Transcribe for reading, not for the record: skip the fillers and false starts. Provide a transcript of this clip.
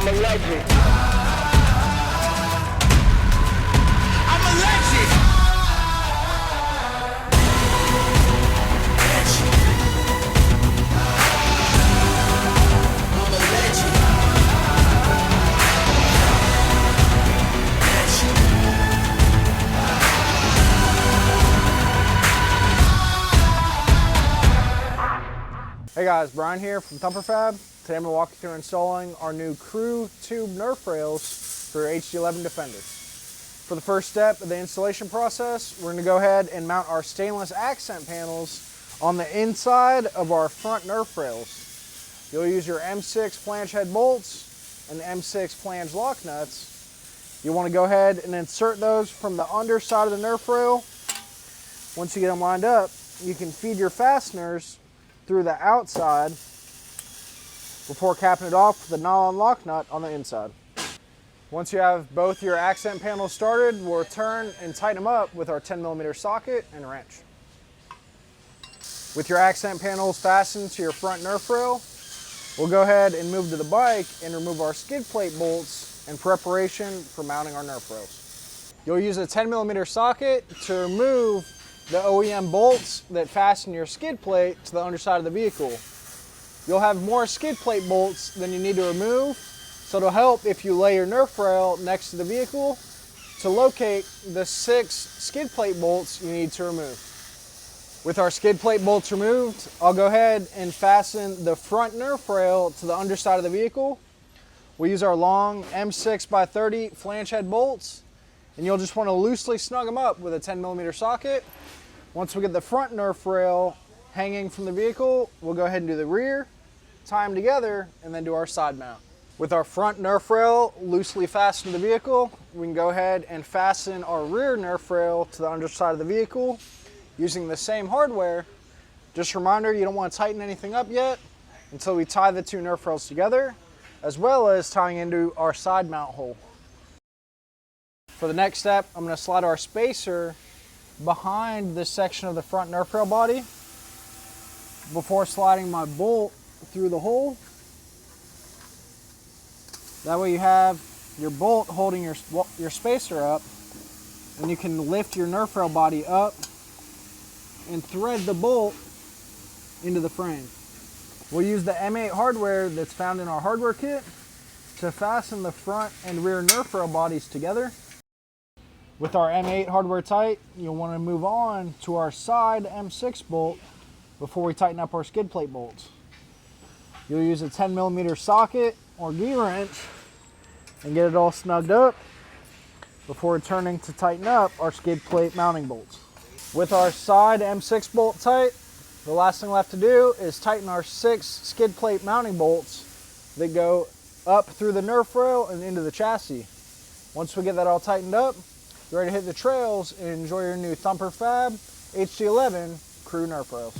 I'm a legend. I'm a legend. I'm a legend. Hey guys, Brian here from Thumper Fab. Today I'm going to walk you through installing our new Crew Tube Nerf Rails for HD11 Defenders. For the first step of the installation process, we're going to go ahead and mount our stainless accent panels on the inside of our front Nerf Rails. You'll use your M6 flange head bolts and the M6 flange lock nuts. You want to go ahead and insert those from the underside of the Nerf Rail. Once you get them lined up, you can feed your fasteners through the outside before capping it off with the nylon lock nut on the inside. Once you have both your accent panels started, we'll return and tighten them up with our 10mm socket and wrench. With your accent panels fastened to your front Nerf rail, we'll go ahead and move to the bike and remove our skid plate bolts in preparation for mounting our Nerf rails. You'll use a 10mm socket to remove the OEM bolts that fasten your skid plate to the underside of the vehicle. You'll have more skid plate bolts than you need to remove, so it'll help if you lay your Nerf rail next to the vehicle to locate the 6 skid plate bolts you need to remove. With our skid plate bolts removed, I'll go ahead and fasten the front Nerf rail to the underside of the vehicle. We'll use our long M6x30 flange head bolts, and you'll just want to loosely snug them up with a 10mm socket. Once we get the front Nerf rail hanging from the vehicle, we'll go ahead and do the rear, tie them together, and then do our side mount. With our front Nerf rail loosely fastened to the vehicle, we can go ahead and fasten our rear Nerf rail to the underside of the vehicle using the same hardware. Just a reminder, you don't want to tighten anything up yet until we tie the 2 Nerf rails together, as well as tying into our side mount hole. For the next step, I'm going to slide our spacer behind this section of the front Nerf rail body before sliding my bolt through the hole. That way you have your bolt holding your spacer up, and you can lift your Nerf rail body up and thread the bolt into the frame. We'll use the M8 hardware that's found in our hardware kit to fasten the front and rear Nerf rail bodies together. With our M8 hardware tight, you'll want to move on to our side M6 bolt before we tighten up our skid plate bolts. You'll use a 10mm socket or gear wrench and get it all snugged up before returning to tighten up our skid plate mounting bolts. With our side M6 bolt tight, the last thing left to do is tighten our 6 skid plate mounting bolts that go up through the Nerf rail and into the chassis. Once we get that all tightened up, you're ready to hit the trails and enjoy your new Thumper Fab HD11 Crew Nerf Rails.